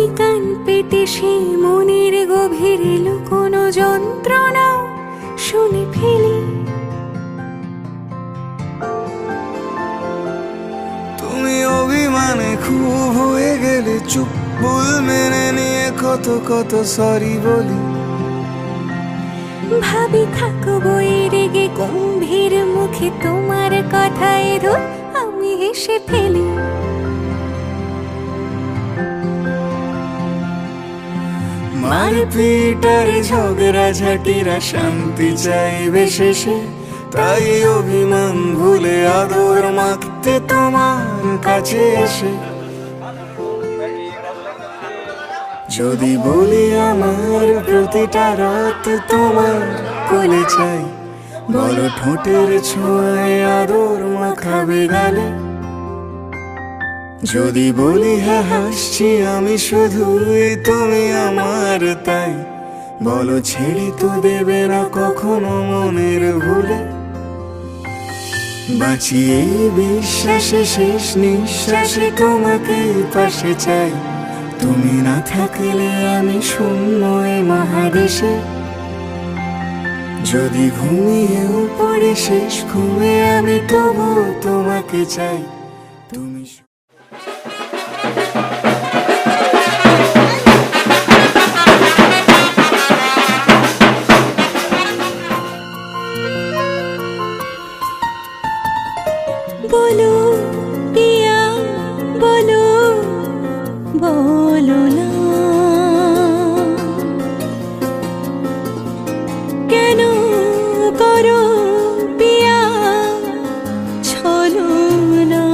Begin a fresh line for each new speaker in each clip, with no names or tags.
আমি কান পেতে সে মনের গভীরে লুকোনো যন্ত্রণা শুনে ফেলি।
তুমি অভিমানে খুব হয়ে গেলে চুপ, ভুল মেনে নিয়ে কত কত সরি বলি।
ভাবি থাকবো রেগে গম্ভীর মুখে তোমার কথায় ধর আমি হেসে ফেলি।
মারপিট আর ঝগড়া ঝাঁটিরা শান্তি চাইবে শেষে, তাই অভিমান ভুলে আদর মাখতে তোমার কাছে এসে। যদি বলি আমার প্রতিটা রাত তোমার কোলে চাই, বলো ঠোঁটের ছোঁয়ায় আদর মাখাবে গালে। যদি বলি হ্যাঁ হাসছি আমি শুধুই, তুমি আমার তাই, বলো ছেড়ে তো দেবে না কখনো মনের ভুলে। বাঁচিয়ে বিশ্বাসে শেষ নিঃশ্বাসে তোমাকে পাশে চাই, তুমি না থাকলে আমি শূন্য এ মহাদেশে। যদি ঘুমিয়েও পড়ে শেষ ঘুমে আমি তবু তোমাকে চাই, তুমি
বলো পিয়া বলো, বলো না কেন করো পিয়া ছলনা।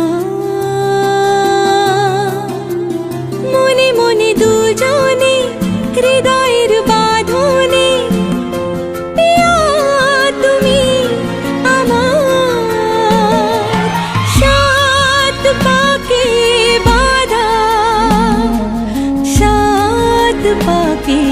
মনে মনে দুজনে হৃদয়ের বাঁধনে পিয়া তুমি আমার, সাত পাকে বাঁধা, সাত পাকে